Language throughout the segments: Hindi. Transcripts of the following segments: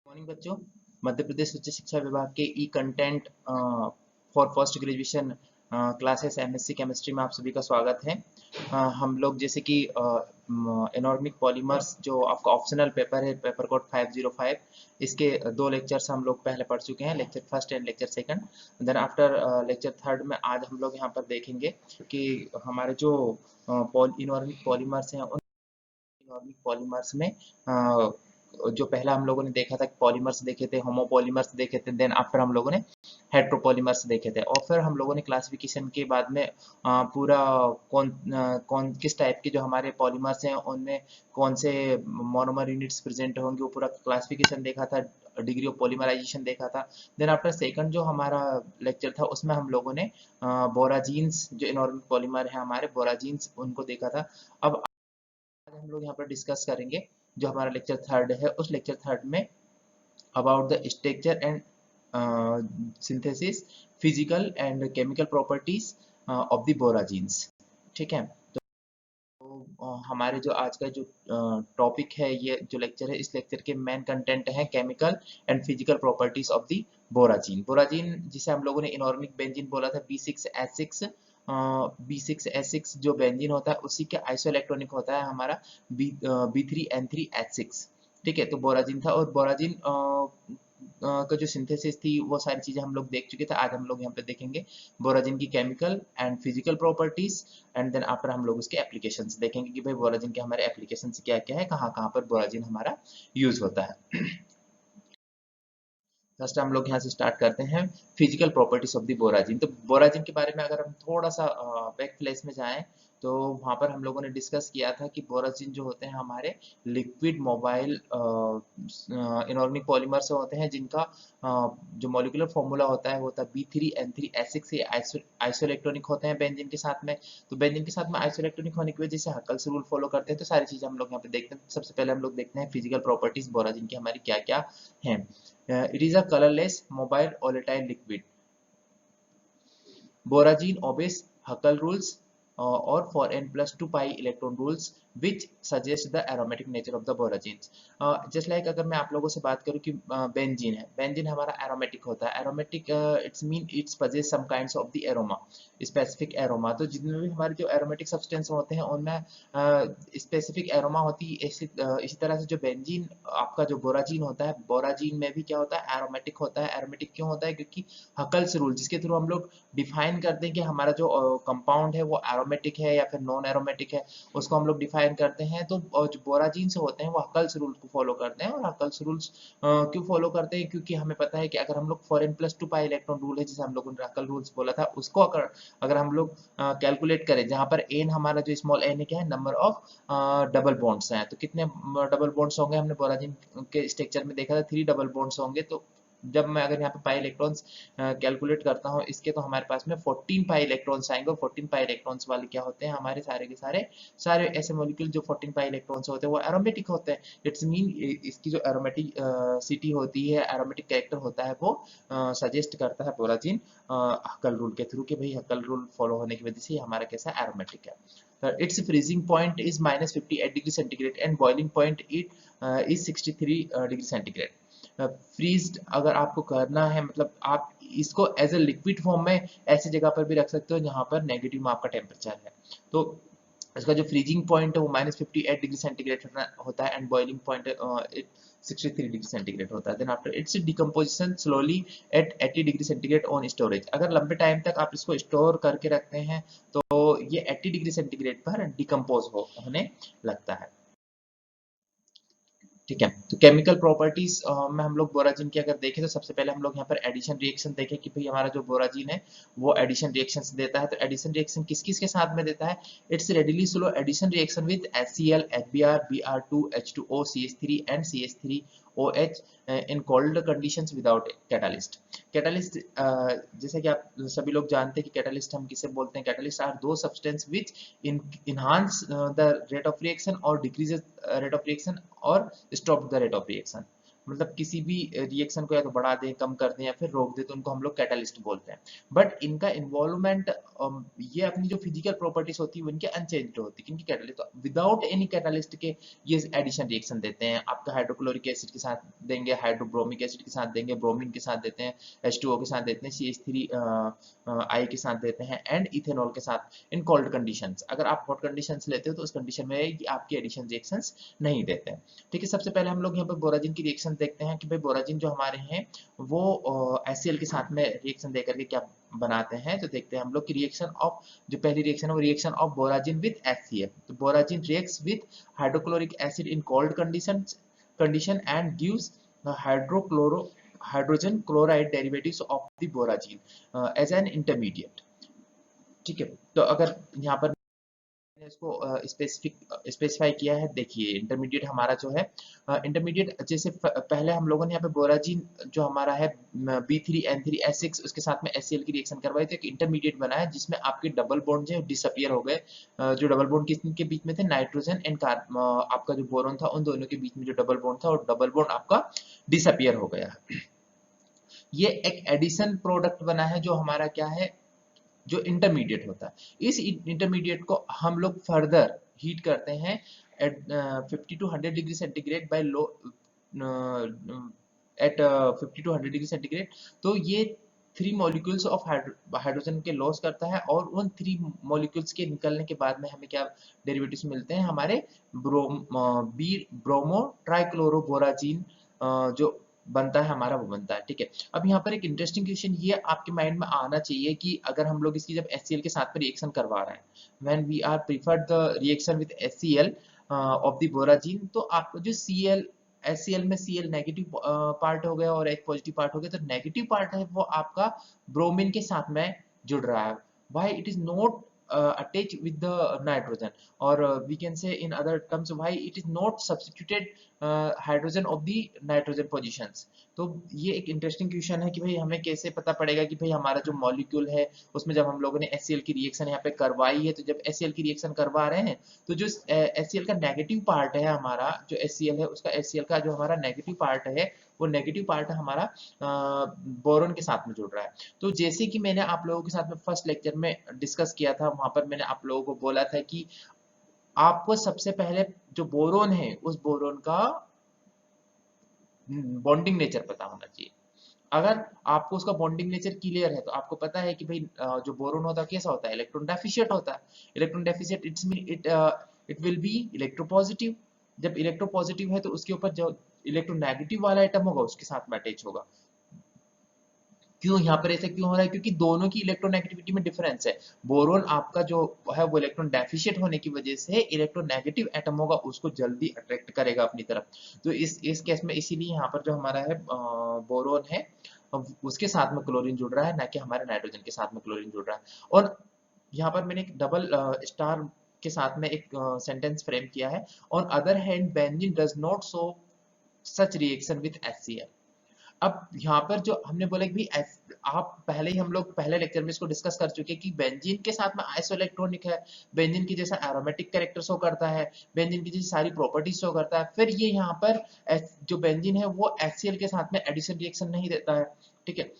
मॉर्निंग बच्चों। मध्य प्रदेश उच्च शिक्षा विभाग के e content for post graduation classes MSc chemistry में आप सभी का स्वागत है। हम लोग जैसे कि इनऑर्गेनिक पॉलीमर्स जो आपका ऑप्शनल पेपर है, पेपर कोड 505, इसके दो लेक्चर्स हम लोग पहले पढ़ चुके हैं, lecture first and lecture second. Then after lecture third में आज हम लोग यहाँ पर देखेंगे कि हमारे जो इनऑर्गेनिक पॉलीमर्स हैं, उन इनऑर्गेनिक पॉलीमर्स में जो पहला हम लोगों ने देखा था पॉलीमर्स देखे थे, होमोपॉलीमर्स देखे थे, देन आफ्टर हम लोगों ने हेट्रोपॉलीमर्स देखे थे, और फिर हम लोगों ने क्लासिफिकेशन के बाद में पूरा कौन किस टाइप के जो हमारे पॉलीमर्स हैं उनमें कौन से मोनोमर यूनिट्स प्रेजेंट होंगे वो पूरा क्लासिफिकेशन देखा था, डिग्री ऑफ पॉलीमराइजेशन देखा था। देन आफ्टर सेकंड जो हमारा लेक्चर था उसमें हम लोगों ने बोराजीन्स जो इनऑर्गेनिक पॉलीमर है हमारे बोराजीन्स उनको देखा था। अब आज हम लोग यहाँ पर डिस्कस करेंगे जो हमारा लेक्चर थर्ड है, उस लेक्चर थर्ड में about the structure and synthesis, physical and chemical properties of the borazines. ठीक है, तो हमारे जो आज का जो टॉपिक है, ये जो लेक्चर है, इस लेक्चर के मेन कंटेंट है chemical and physical properties of the borazine. Borazine जिसे हम लोगों ने इनऑर्गेनिक बेंजीन बोला था, B6H6, B6H6 जो बेंजीन होता है उसी के आइसो इलेक्ट्रॉनिक होता है हमारा B3N3H6। ठीक है, तो बोराजीन था, और बोराजीन का जो सिंथेसिस थी वो सारी चीजें हम लोग देख चुके थे। आज हम लोग यहाँ पे देखेंगे बोराजीन की chemical and physical properties, and then after हम लोग उसके एप्लीकेशंस देखेंगे कि भाई बोराजीन के हमारे एप्लीकेशंस क्या क्या है, कहाँ कहाँ पर बोराजीन हमारा यूज होता है। फर्स्ट हम लोग यहाँ से स्टार्ट करते हैं physical properties of the borazine. तो बोराजिन के बारे में अगर हम थोड़ा सा बैक फ्लैश में जाएं तो वहाँ पर हम लोगों ने डिस्कस किया था कि बोराजिन जो होते हैं हमारे लिक्विड मोबाइल इनऑर्गेनिक पॉलीमर्स होते हैं, जिनका जो मॉलिक्यूलर फॉर्मूला होता है वो होता है B3N3H6 से आइसो इलेक्ट्रॉनिक होते हैं बेंजीन के साथ में। तो बेंजीन के साथ में आइसो इलेक्ट्रॉनिक होने की वजह से हकल्स रूल फॉलो करते हैं। तो सारी चीजें हम लोग यहाँ पे देखते हैं। सबसे पहले हम लोग देखते हैं फिजिकल प्रॉपर्टीज बोराजिन की हमारी क्या क्या हैं। It is a colorless, mobile, volatile liquid. Boragine obeys Huckel rules or for n plus 2 pi electron rules which suggest the aromatic nature of the boragenes. Just like अगर मैं आप लोगों से बात करूं कि बेंजीन है, बेंजीन हमारा एरोमेटिक होता है। Aromatic it's mean it's possess some kinds of the aroma, specific aroma. तो जितने भी हमारे जो एरोमेटिक सब्सटेंस होते हैं उनमें स्पेसिफिक एरोमा होती है। इसी तरह से जो बेंजीन आपका जो बोराजीन होता है, बोराजीन में भी क्या होता है, एरोमेटिक होता है। एरोमेटिक क्यों होता है? क्योंकि हकल्स रूल जिसके थ्रू हम लोग डिफाइन करते हैं कि हमारा जो कंपाउंड है वो एरोमेटिक है या फिर नॉन एरोमेटिक है, उसको हम लोग डिफाइन करते हैं। तो जो बोराजीन से होते हैं वो हकल्स रूल को फॉलो करते हैं। और हकल्स रूल्स क्यों फॉलो करते हैं? क्योंकि हमें पता है कि अगर हम लोग 4n+2 पाई इलेक्ट्रॉन रूल है जिसे हम लोगों ने हकल रूल्स बोला था, उसको अगर हम लोग कैलकुलेट करें, जहां पर एन हमारा जो स्मॉल एन है क्या है, नंबर ऑफ डबल बॉन्ड्स हैं। तो कितने डबल बॉन्ड्स होंगे? हमने बोराजीन के स्ट्रक्चर में देखा था 3 डबल बॉन्ड्स होंगे। तो जब मैं अगर यहाँ पे पाई इलेक्ट्रॉन्स कैलकुलेट करता हूँ इसके, तो हमारे पास में 14 पाई इलेक्ट्रॉन्स आएंगे। और 14 पाई इलेक्ट्रॉन्स वाले क्या होते हैं? हमारे सारे के सारे ऐसे मॉलिक्यूल जो 14 पाई इलेक्ट्रॉन्स होते हैं वो एरोमेटिक होते हैं। इट्स मीन इसकी जो एरोमेटिक सिटी होती है, एरोमेटिक कैरेक्टर होता है, वो सजेस्ट करता है बोराजीन हकल रूल के थ्रू कि भाई हकल रूल फॉलो होने की वजह से हमारा कैसा एरोमेटिक है। It's freezing point is -58 degree centigrade and boiling point it is 63 degree centigrade. Freezed अगर आपको करना है, मतलब आप इसको एज ए लिक्विड फॉर्म में ऐसी जगह पर भी रख सकते हो जहां पर नेगेटिव में आपका टेम्परेचर है। तो इसका जो फ्रीजिंग पॉइंट है वो -58 डिग्री सेंटीग्रेड होता है and boiling point 63 degree centigrade होता है। Then after its decomposition slowly at 80 degree centigrade on storage. अगर लंबे टाइम तक आप इसको स्टोर करके रखते हैं तो ये 80 डिग्री सेंटीग्रेड पर डिकम्पोज होने लगता है। ठीक है, तो केमिकल प्रॉपर्टीज में हम लोग बोराजिन की अगर देखें तो सबसे पहले हम लोग यहाँ पर एडिशन रिएक्शन देखें कि भाई हमारा जो बोराजिन है वो एडिशन रिएक्शन देता है। तो एडिशन रिएक्शन किस किस के साथ में देता है? It's readily slow addition reaction with HCl, HBr, Br2, H2O, CH3 and CH3OH in cold conditions without catalyst. Catalyst जैसे कि आप सभी लोग जानते हैं कि कैटालिस्ट हम किसे बोलते हैं? कैटालिस्ट आर दो substance which enhance the rate of reaction or decreases rate of reaction or stop the rate of reaction। मतलब किसी भी रिएक्शन को या तो बढ़ा दें, कम कर दें या फिर रोक दें, तो उनको हम लोग कैटालिस्ट बोलते हैं। बट इनका इन्वॉल्वमेंट, ये अपनी जो फिजिकल प्रॉपर्टीज होती है वो इनके अनचेंज्ड होती है, इनकी कैटालिस्ट विदाउट एनी कैटालिस्ट के ये एडिशन रिएक्शन देते हैं। आपका हाइड्रोक्लोरिक एसिड के साथ देंगे, हाइड्रोब्रोमिक एसिड के साथ देंगे, ब्रोमीन के साथ देते हैं, H2O के साथ देते हैं, CH3 के साथ देते हैं, एंड इथेनॉल के साथ इन कोल्ड कंडीशंस। अगर आप हॉट कंडीशंस लेते हो तो उस कंडीशन में आपकी एडिशन रिएक्शंस नहीं देते हैं। ठीक है, सबसे पहले हम लोग यहाँ पर बोराजिन की रिएक्शन देखते हैं कि भाई बोराजिन जो हमारे हैं वो HCl के साथ में रिएक्शन देकर के क्या बनाते हैं। तो देखते हैं हम लोग की रिएक्शन ऑफ, जो पहली रिएक्शन है वो reaction of borazine with HCl। तो borazine reacts with hydrochloric acid in cold condition and gives hydrogen chloride derivatives of the borazine as an intermediate. ठीक है, तो अगर यहाँ पर इसको स्पेसिफाई किया है, देखिए इंटरमीडिएट हमारा जो है, इंटरमीडिएट जैसे पहले हम लोगों ने यहाँ पे बोराजिन जो हमारा है B3N3S6 उसके साथ में HCl की रिएक्शन करवाई, तो एक इंटरमीडिएट बना है जिसमें आपके डबल बॉन्ड जो डिसअपियर हो गए। जो डबल बॉन्ड किसके बीच में थे, नाइट्रोजन एंड आपका जो बोरोन था उन दोनों के बीच में जो डबल बॉन्ड था और डबल बॉन्ड आपका डिसअपियर हो गया। ये एक एडिशन प्रोडक्ट बना है जो हमारा क्या है, जो इंटरमीडिएट होता है। इस इंटरमीडिएट को हम लोग फर्दर हीट करते हैं at 50 to 100 degree centigrade by low, at 50 to 100 degree centigrade. तो ये 3 मॉलिक्यूल्स ऑफ हाइड्रोजन के लॉस करता है, और उन 3 मॉलिक्यूल्स के निकलने के बाद में हमें क्या डेरिवेटिव्स मिलते हैं, हमारे ब्रोमो ट्राइक्लोरोबोराजीन जो बनता है हमारा, वो बनता है। ठीक है, अब यहाँ पर एक इंटरेस्टिंग क्वेश्चन ये आपके माइंड में आना चाहिए कि अगर हम लोग इसकी जब HCl के साथ में रिएक्शन करवा रहे हैं, when we are preferred the reaction with HCl of the borazine, तो आपको जो HCl में Cl नेगेटिव पार्ट हो गया और H पॉजिटिव पार्ट हो गया, तो नेगेटिव पार्ट है वो आपका ब्रोमीन के साथ में जुड़ रहा है। Why it is not attached with the nitrogen, or we can say in other terms why it is not substituted hydrogen of the nitrogen positions। तो ये एक इंटरेस्टिंग क्वेश्चन है कि भाई हमें कैसे पता पड़ेगा कि भाई हमारा जो मॉलिक्यूल है उसमें जब हम लोगों ने HCl की रिएक्शन यहाँ पे करवाई है, तो जब HCl की रिएक्शन करवा रहे हैं तो जो HCl का नेगेटिव पार्ट है, हमारा जो HCl है उसका HCl का जो हमारा नेगेटिव पार्ट है, वो नेगेटिव पार्ट हमारा बोरोन के साथ में जुड़ रहा है। तो जैसे कि मैंने आप लोगों के साथ में फर्स्ट लेक्चर में डिस्कस किया था, वहां पर मैंने आप लोगों को बोला था कि आपको सबसे पहले जो बोरोन है उस बोरोन का बॉन्डिंग नेचर पता होना चाहिए। अगर आपको उसका बॉन्डिंग नेचर क्लियर है तो आपको पता है कि भाई जो बोरोन होता है कैसा होता है, इलेक्ट्रॉन डेफिशिएंट होता है। Electron deficient it will be electropositive. जब इलेक्ट्रोपॉजिटिव है तो उसके ऊपर जो इलेक्ट्रोनेगेटिव वाला आइटम होगा उसके साथ में अटैच होगा। क्यों यहाँ पर ऐसा क्यों हो रहा है, क्योंकि दोनों की इलेक्ट्रोनेगेटिविटी में डिफरेंस है। बोरोन आपका जो है वो इलेक्ट्रॉन डेफिशिएंट होने की वजह से इलेक्ट्रोनेगेटिव एटम होगा उसको जल्दी अट्रैक्ट करेगा अपनी तरफ। तो इस केस में इसीलिए यहाँ पर जो हमारा है बोरोन है उसके साथ में क्लोरीन जुड़ रहा है, ना कि हमारे नाइट्रोजन के साथ में क्लोरीन जुड़ रहा है। और यहाँ पर मैंने एक डबल स्टार के साथ में एक सेंटेंस फ्रेम किया है, on other hand benzene does not show such reaction with HCl। अब यहाँ पर जो हमने बोला कि भाई आप पहले ही हम लोग पहले लेक्चर में इसको डिस्कस कर चुके हैं कि बेंजीन के साथ में आइसोइलेक्ट्रॉनिक है, बेंजीन की जैसा एरोमेटिक कैरेक्टर शो करता है, बेंजीन की जैसी सारी प्रॉपर्टीज शो करता है। फिर ये यहाँ पर जो बेंजीन है वो HCl के साथ में एडिशन रिएक्शन नहीं देता है। ठीक है,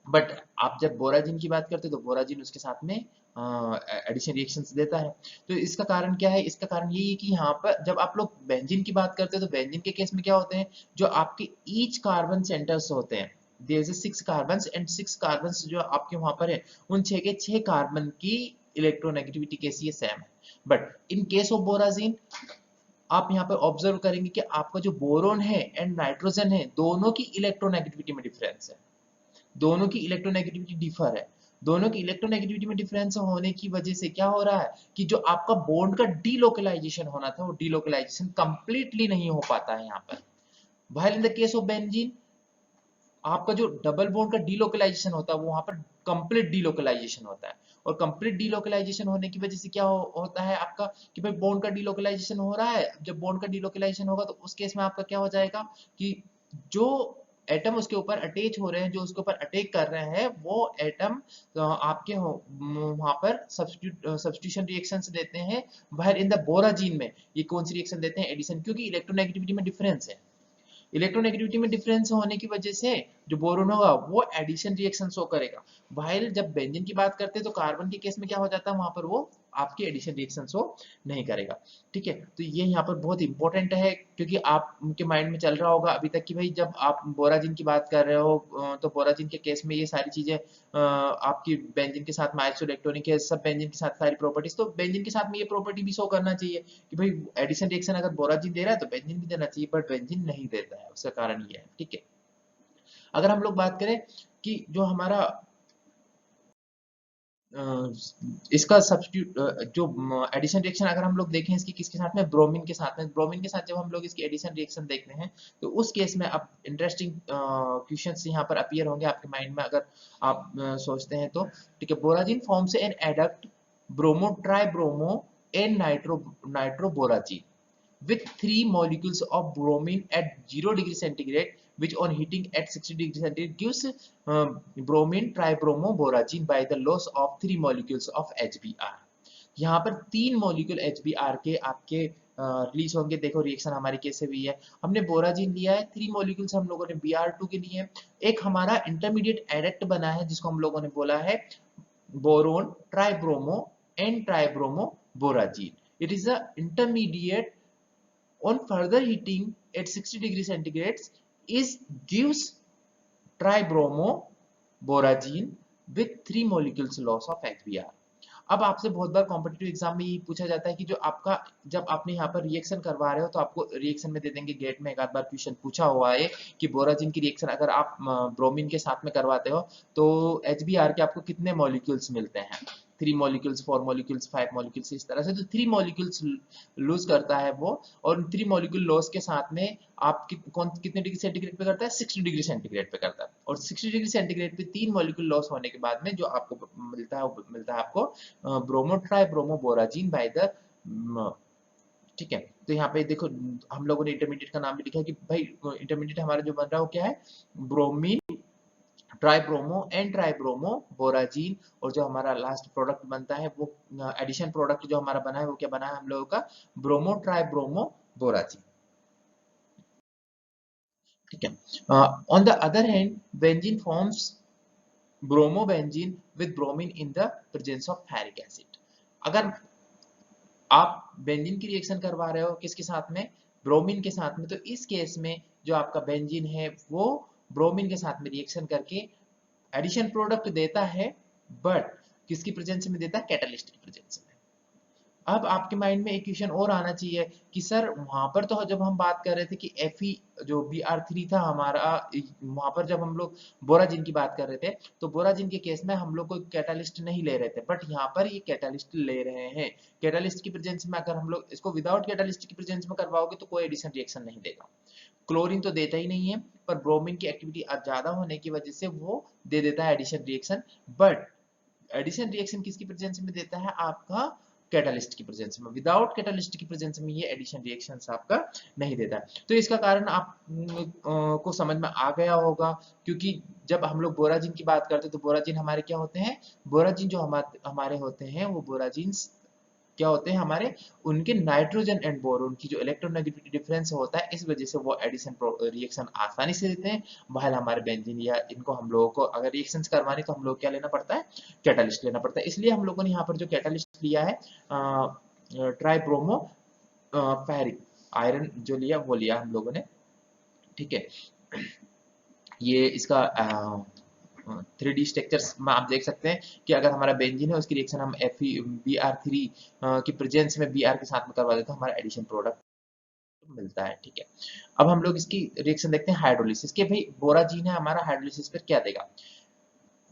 बट आप जब बोराजिन की बात करते हो तो बोराजिन उसके साथ में एडिशन रिएक्शंस देता है। तो इसका कारण क्या है, इसका कारण यही है कि यहाँ पर जब आप लोग बेंजीन की बात करते हो तो बेंजीन के केस में क्या होते हैं, जो आपके ईच कार्बन सेंटर्स होते हैं, there is 6 carbons and 6 carbons जो आपके वहां पर है, उन 6 के 6 कार्बन की इलेक्ट्रोनेगेटिविटी कैसी है, सेम है। बट इन केस ऑफ बोराजिन आप यहाँ पर ऑब्जर्व करेंगे कि आपका जो बोरोन है एंड नाइट्रोजन है, दोनों की इलेक्ट्रोनेगेटिविटी में डिफरेंस है, दोनों की इलेक्ट्रोनेगेटिविटी डिफर है। दोनों की इलेक्ट्रोनेगेटिविटी में डिफरेंस होने की वजह से क्या हो रहा है कि जो आपका बॉन्ड का डीलोकलाइजेशन होना था वो डीलोकलाइजेशन कंप्लीटली नहीं हो पाता है यहाँ पर। While in the case of benzene आपका जो डबल बॉन्ड का डीलोकलाइजेशन होता है वो वहां पर कंप्लीट डीलोकलाइजेशन होता है। और कंप्लीट डीलोकलाइजेशन होने की वजह से क्या होता है आपका कि भाई बॉन्ड का डीलोकलाइजेशन हो रहा है। जब बॉन्ड का डीलोकलाइजेशन होगा तो उस केस में आपका क्या हो जाएगा कि जो एटम उसके ऊपर अटैच हो रहे हैं, जो उसके ऊपर अटैक कर रहे हैं, वो एटम आपके वहां पर सब्स्टिट्यूशन रिएक्शंस देते हैं। बाहर इन द बोराजीन में ये कौन सी रिएक्शन देते हैं, एडिशन, क्योंकि इलेक्ट्रोनेगेटिविटी में डिफरेंस है। इलेक्ट्रोनेगेटिविटी में डिफरेंस होने की वजह से जो बोरोन होगा वो एडिशन रिएक्शन शो करेगा। वाइल जब बेंजीन की बात करते हैं तो कार्बन के केस में क्या हो जाता है, वहां पर वो आपकी एडिशन रिएक्शन शो नहीं करेगा। ठीक है, तो ये यहाँ पर बहुत इंपॉर्टेंट है, क्योंकि आपके माइंड में चल रहा होगा अभी तक कि भाई जब आप बोराजिन की बात कर रहे हो तो बोराजिन के केस में ये सारी चीजें आपकी बेंजीन के साथ माइल्स इलेक्ट्रॉनिक है, सब बेंजीन के साथ सारी प्रॉपर्टीज, तो बेंजीन के साथ में ये प्रॉपर्टी भी शो करना चाहिए कि भाई एडिशन रिएक्शन अगर बोराजिन दे रहा है तो बेंजीन भी देना चाहिए, बट बेंजीन नहीं देता है, उसका कारण ये है। ठीक है, अगर हम लोग बात करें कि जो हमारा इसका सब्स्टिट्यूट जो एडिशन रिएक्शन अगर हम लोग देखें इसकी किसके साथ में, ब्रोमीन के साथ में, ब्रोमीन के साथ जब हम लोग इसकी एडिशन रिएक्शन देखते हैं तो उस केस में अब इंटरेस्टिंग क्वेश्चंस यहाँ पर अपीयर होंगे आपके माइंड में अगर आप सोचते हैं तो। ठीक है, borazine forms an adduct bromo tribromo an nitroborazine with 3 molecules of bromine at 0 degree centigrade, which on heating at 60 degree centigrade gives bromine tribromoboragine by the loss of 3 molecules of HBr। यहाँ पर 3 मॉलिक्यूल HBr के आपके रिलीज होंगे। देखो रिएक्शन हमारी कैसे हुई है, हमने बोराजिन लिया है, 3 मॉलिक्यूल्स हम लोगों ने Br2 के लिए, एक हमारा इंटरमीडिएट एडक्ट बना है जिसको हम लोगों ने बोला है boron tribromo and tribromo borazine. It is a intermediate on further heating at 60 degree centigrade is gives tribromoboragine with 3 molecules loss of HBr। अब आपसे बहुत बार कॉम्पिटिटिव एग्जाम में ये पूछा जाता है कि जो आपका जब आपने यहाँ पर रिएक्शन करवा रहे हो तो आपको रिएक्शन में दे देंगे, गेट में एक आध बार क्वेश्चन पूछा हुआ है कि बोराजिन की रिएक्शन अगर आप ब्रोमीन के साथ में करवाते हो तो HBr के आपको कितने मॉलिक्यूल्स मिलते हैं, 3 मॉलिक्यूल्स, 4 मॉलिक्यूल्स, 5 मॉलिक्यूल्स, इस तरह से। तो 3 मॉलिक्यूल्स लूज करता है वो, और 3 मॉलिक्यूल लॉस के साथ में आप कितने डिग्री सेंटीग्रेड पे करता है, 60 डिग्री सेंटीग्रेड पे करता है, और 60 डिग्री सेंटीग्रेड पे 3 मॉलिक्यूल लॉस होने के बाद में जो आपको मिलता है आपको ब्रोमो ट्राइब्रोमोबोराजिन बाय द। ठीक है, तो यहाँ पे देखो हम लोगों ने इंटरमीडिएट का नाम भी लिखा है कि भाई इंटरमीडिएट हमारा जो बन रहा है वो क्या है, ब्रोमीन ट्राइब्रोमो एंड ट्राइब्रोमो बोराजिन, और जो हमारा लास्ट प्रोडक्ट बनता है वो एडिशन प्रोडक्ट जो हमारा बना है वो क्या बना है हम लोगों का, ब्रोमो ट्राइब्रोमो बोराजिन। ठीक है, on the other hand benzene forms bromobenzene with bromine in the presence of ferric acid. अगर आप बेंजीन की रिएक्शन करवा रहे हो किसके साथ में, ब्रोमीन के साथ में, तो इस केस में जो आपका बेंजीन है वो ब्रोमीन के साथ में रिएक्शन करके एडिशन प्रोडक्ट देता है, बट किसकी प्रेजेंस में देता है, कैटलिस्ट की प्रेजेंस में। अब आपके माइंड में एक क्वेश्चन और आना चाहिए कि सर वहां पर तो जब हम बात कर रहे थे कि Fe जो Br3 था हमारा, वहां पर जब हम लोग बोराजिन की बात कर रहे थे तो बोराजिन के केस में हम लोग कोई कैटालिस्ट नहीं ले रहे थे, बट यहाँ पर ये कैटालिस्ट ले रहे हैं। कैटालिस्ट की प्रेजेंस में अगर हम लोग इसको विदाउट कैटालिस्ट की प्रेजेंस में करवाओगे तो कोई एडिशन रिएक्शन नहीं देगा। क्लोरीन तो देता ही नहीं है, पर ब्रोमीन की एक्टिविटी ज्यादा होने की वजह से वो दे देता है addition reaction, but addition reaction किसकी प्रेजेंस में देता है, आपका कैटालिस्ट की प्रेजेंस में। विदाउट कैटालिस्ट की प्रेजेंस में ये एडिशन रिएक्शंस आपका नहीं देता है। तो इसका कारण आप को समझ में आ गया होगा, क्योंकि जब हम लोग बोराजिन की बात करते हैं तो बोराजिन हमारे क्या होते हैं, बोराजिन जो हमारे होते हैं वो बोराजिन क्या होते हैं हमारे, उनके नाइट्रोजन एंड बोरोन की जो इलेक्ट्रोनेगेटिविटी डिफरेंस होता है इस वजह से वो एडिशन रिएक्शन आसानी से देते हैं। भाई हमारे बेंजीन या इनको हम लोगों को अगर रिएक्शंस करवानी तो हम लोग क्या लेना पड़ता है, कैटालिस्ट लेना पड़ता है। इसलिए हम लोगों ने यहाँ पर जो कैटालिस्ट लिया है ट्राइब्रोमो फेरिक आयरन जो लिया वो लिया हम लोगों ने। ठीक है, ये इसका 3D स्ट्रक्चर्स में आप देख सकते हैं कि अगर हमारा बेंजीन है उसकी रिएक्शन हम Br3 की प्रेजेंस में Br के साथ में करवा देते हैं, हमारा एडिशन प्रोडक्ट मिलता है। ठीक है, अब हम लोग इसकी रिएक्शन देखते हैं हाइड्रोलिसिस के। भाई बोराजीन है हमारा, हाइड्रोलिसिस पर क्या देगा,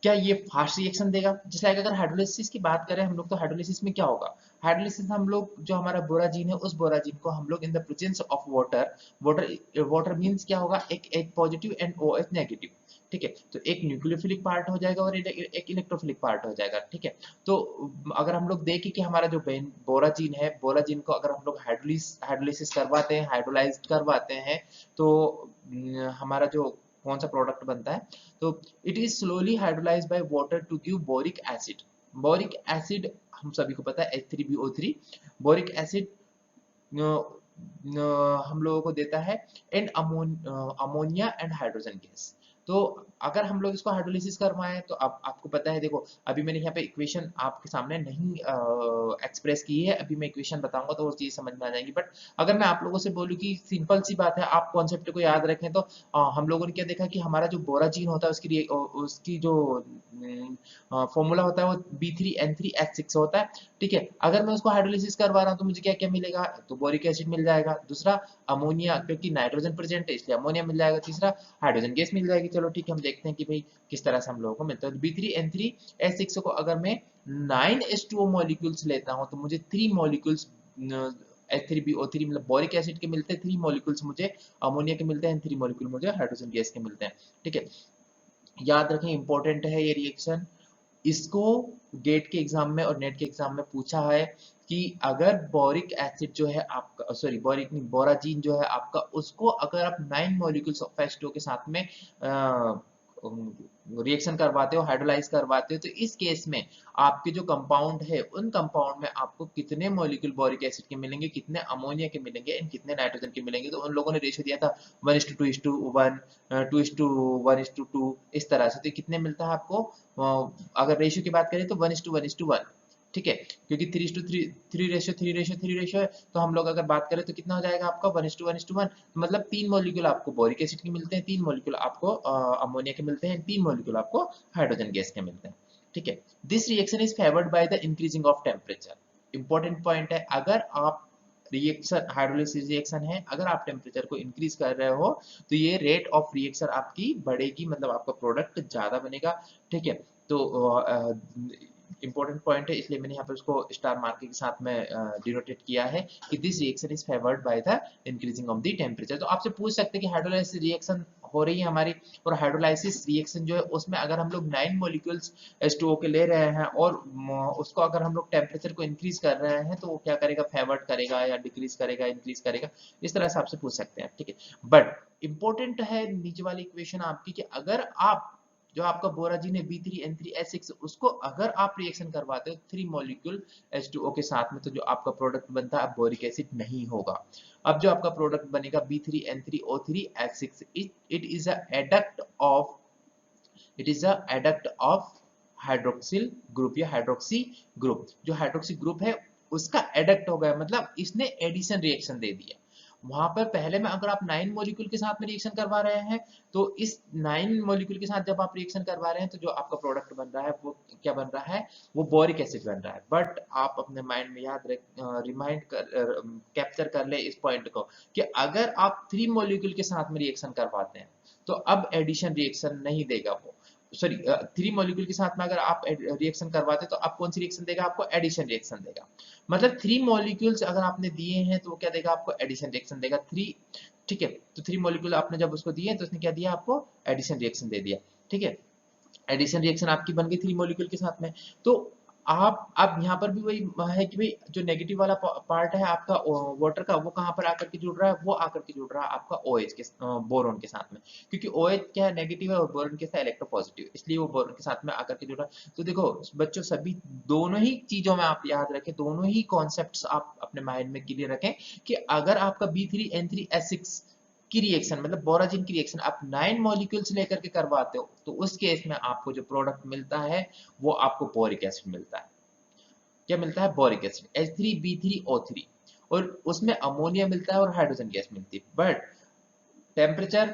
क्या ये फास्ट रिएक्शन देगा। जिस लाइक अगर हाइड्रोलिसिस की बात करें हम लोग तो हाइड्रोलिसिस में क्या होगा, हाइड्रोलिसिस हम लोग जो हमारा बोराजीन है उस बोराजीन को हम लोग in the presence of water means क्या होगा, एक H positive and OH negative. ठीक है, तो एक न्यूक्लियोफिलिक पार्ट हो जाएगा और एक इलेक्ट्रोफिलिक पार्ट हो जाएगा। ठीक है, तो अगर हम लोग देखें कि हमारा जो बोराजीन है, बोराजीन को अगर हम लोग हाइड्रोलिसिस करवाते हैं, हाइड्रोलाइज करवाते हैं तो हमारा जो कौन सा प्रोडक्ट बनता है, तो it is slowly hydrolysed by water to give boric acid. Boric acid हम सभी को पता है H3BO3। बोरिक एसिड हम लोगों को देता है and ammonia and hydrogen gas. तो अगर हम लोग इसको हाइड्रोलिसिस करवाएं तो अब आपको पता है, देखो अभी मैंने यहाँ पे इक्वेशन आपके सामने नहीं एक्सप्रेस की है, अभी मैं इक्वेशन बताऊंगा तो वो चीज समझ में आ जाएंगी। बट अगर मैं आप लोगों से बोलूँ कि सिंपल सी बात है, आप कॉन्सेप्ट को याद रखें तो हम लोगों ने क्या देखा कि हमारा जो बोराजीन होता है उसकी जो फॉर्मूला होता है वो B3N3H6 होता है। ठीक है, अगर मैं उसको हाइड्रोलिसिस करवा रहा हूँ तो मुझे क्या क्या मिलेगा, तो बोरिक एसिड मिल जाएगा, दूसरा अमोनिया, क्योंकि नाइट्रोजन प्रेजेंट है इसलिए अमोनिया मिल जाएगा, तीसरा हाइड्रोजन गैस मिल जाएगी। चलो ठीक है, हम देखते हैं कि भाई किस तरह से हम लोगों को मिलता है। B3N3H6 को अगर मैं 9H2O मॉलिक्यूल्स लेता हूँ तो मुझे 3 मॉलिक्यूल्स H3BO3 मतलब बोरिक एसिड के मिलते हैं, 3 मॉलिक्यूल्स मुझे अमोनिया के मिलते हैं, 3 मॉलिक्यूल मुझे हाइड्रोजन गैस के मिलते हैं। ठीक है, याद रखें इंपॉर्टेंट है ये रिएक्शन। इसको गेट के एग्जाम में और नेट के एग्जाम में पूछा है कि अगर बोरिक एसिड जो है आपका, सॉरी बोरिक नहीं, बोराजीन जो है आपका, उसको अगर आप 9 मॉलिक्यूल्स ऑफ H2O के साथ में रिएक्शन करवाते हो, हाइड्रोलाइज करवाते हो, तो इस केस में आपके जो कंपाउंड है उन कंपाउंड में आपको कितने मॉलिक्यूल बोरिक एसिड के मिलेंगे, कितने अमोनिया के मिलेंगे एंड कितने नाइट्रोजन के मिलेंगे। तो उन लोगों ने रेशियो दिया था 1:2:1, 2:1:2, इस तरह से। तो कितने मिलता है आपको, अगर रेशियो की बात करें तो 1:1:1। ठीक है, क्योंकि 3:3 रेशियो है, तो हम लोग अगर बात करें तो कितना हो जाएगा आपका 1:1:1। मतलब 3 मॉलिक्यूल आपको बोरिक एसिड के मिलते हैं, 3 मॉलिक्यूल आपको अमोनिया के मिलते हैं, 3 मॉलिक्यूल आपको हाइड्रोजन गैस के मिलते हैं। ठीक है, this reaction is favoured by the increasing of temperature. Important point है, अगर आप रिएक्शन हाइड्रोलिसिस रिएक्शन है, अगर आप टेम्परेचर को इंक्रीज कर रहे हो तो ये रेट ऑफ रिएक्शन आपकी बढ़ेगी, मतलब आपका प्रोडक्ट ज्यादा बनेगा। ठीक है, तो इंपॉर्टेंट पॉइंट है, इसलिए मैंने यहाँ पर उसको स्टार मार्किंग के साथ में डिनोटेड किया है कि this reaction is favoured by the increasing of the temperature. तो आपसे पूछ सकते हैं कि हाइड्रोलाइसिस रिएक्शन हो रही है हमारी, और हाइड्रोलाइसिस रिएक्शन जो है उसमें अगर हम लोग 9 मॉलिक्यूल्स H2O के ले रहे हैं और उसको अगर हम लोग टेम्परेचर को इंक्रीज कर रहे हैं तो वो क्या करेगा, फेवर्ड करेगा या डिक्रीज करेगा, इंक्रीज करेगा, इस तरह से आपसे पूछ सकते हैं। ठीक है, बट इंपॉर्टेंट है नीचे वाली इक्वेशन आपकी कि अगर आप जो आपका बोराजीन है B3N3H6, उसको अगर आप रिएक्शन करवाते हो 3 मॉलिक्यूल H2O के साथ में, तो जो आपका प्रोडक्ट बनता है बोरिक एसिड नहीं होगा। अब जो आपका प्रोडक्ट बनेगा B3N3O3H6, it is a adduct of hydroxyl group या हाइड्रोक्सी ग्रुप। जो हाइड्रोक्सी ग्रुप है उसका एडक्ट हो गया, मतलब इसने एडिशन रिएक्शन दे दिया। वहां पर पहले में अगर आप 9 मॉलिक्यूल के साथ में रिएक्शन करवा रहे हैं, तो इस 9 मॉलिक्यूल के साथ जब आप रिएक्शन करवा रहे हैं तो जो आपका प्रोडक्ट बन रहा है वो क्या बन रहा है, वो बोरिक एसिड बन रहा है। बट आप अपने माइंड में याद रख, रिमाइंड कर, कैप्चर कर ले इस पॉइंट को कि अगर आप 3 मॉलिक्यूल के साथ में रिएक्शन करवाते हैं तो अब एडिशन रिएक्शन नहीं देगा वो, सॉरी 3 मॉलिक्यूल के साथ में अगर आप रिएक्शन करवाते तो आप कौन सी रिएक्शन देगा, आपको एडिशन रिएक्शन देगा। मतलब 3 मॉलिक्यूल्स अगर आपने दिए हैं तो वो क्या देगा, आपको एडिशन रिएक्शन देगा 3। ठीक है, तो 3 मॉलिक्यूल आपने जब उसको दिए तो उसने क्या दिया, आपको एडिशन रिएक्शन दे दिया। ठीक है, एडिशन रिएक्शन आपकी बन गई 3 मॉलिक्यूल के साथ में। तो आप अब यहाँ पर भी वही है कि भाई जो नेगेटिव वाला पार्ट है आपका वाटर का, वो कहाँ पर आकर के जुड़ रहा है, वो आकर के जुड़ रहा है आपका OH के बोरोन के साथ में, क्योंकि OH क्या है, नेगेटिव है, और बोरोन के साथ इलेक्ट्रोपॉजिटिव, इसलिए वो बोरोन के साथ में आकर के जुड़ रहा है। तो देखो बच्चों, सभी दोनों ही चीजों में आप याद रखें, दोनों ही कॉन्सेप्ट आप अपने माइंड में क्लियर रखें कि अगर आपका B3N3H6 की रिएक्शन, मतलब बोराजिन की रिएक्शन आप 9 मॉलिक्यूल्स लेकर के करवाते हो, तो उस केस में आपको जो प्रोडक्ट मिलता है वो आपको बोरिक एसिड मिलता है। क्या मिलता है, बोरिक एसिड H3B3O3, और उसमें अमोनिया मिलता है और हाइड्रोजन गैस मिलती है। बट टेम्परेचर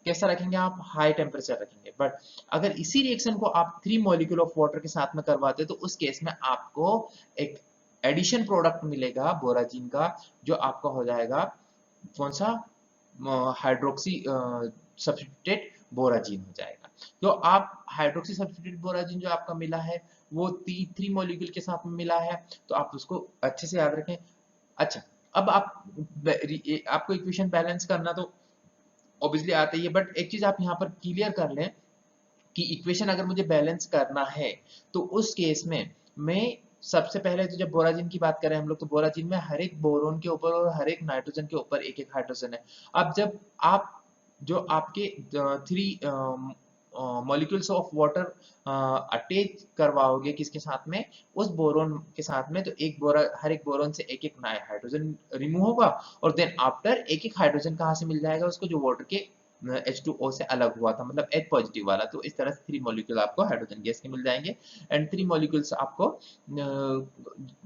कैसा रखेंगे आप, हाई टेम्परेचर रखेंगे। बट अगर इसी रिएक्शन को आप 3 मॉलिक्यूल ऑफ वाटर के साथ में करवाते हो तो उस केस में आपको एक एडिशन प्रोडक्ट मिलेगा बोराजिन का, जो आपका हो जाएगा कौन सा, हाइड्रोक्सी सब्स्टिट्यूटेड बोराजिन हो जाएगा। तो आप हाइड्रोक्सी सब्स्टिट्यूटेड बोराजिन जो आपका मिला है वो 3 मॉलिक्यूल के साथ में मिला है, तो आप उसको अच्छे से याद रखें। अच्छा, अब आपको इक्वेशन बैलेंस करना तो ऑब्वियसली आता ही है, बट एक चीज आप यहाँ पर क्लियर कर लें कि इक्वेशन अगर मुझे बैलेंस करना है तो उस केस में मैं सबसे पहले तो जब बोराजिन की बात करें हम लोग, तो बोराजिन में हर एक बोरोन के ऊपर और हर एक नाइट्रोजन के ऊपर एक एक हाइड्रोजन है। अब जब आप जो आपके 3 मॉलिक्यूल्स ऑफ वाटर अटैच करवाओगे किसके साथ में, उस बोरोन के साथ में, तो एक बोरा, हर एक बोरोन से एक एक हाइड्रोजन रिमूव होगा, और देन आफ्टर एक एक हाइड्रोजन कहाँ से मिल जाएगा उसको, जो वाटर के H2O से अलग हुआ था, मतलब H पॉजिटिव वाला। तो इस तरह से 3 मॉलिक्यूल आपको हाइड्रोजन गैस के मिल जाएंगे, एंड 3 मॉलिक्यूल्स आपको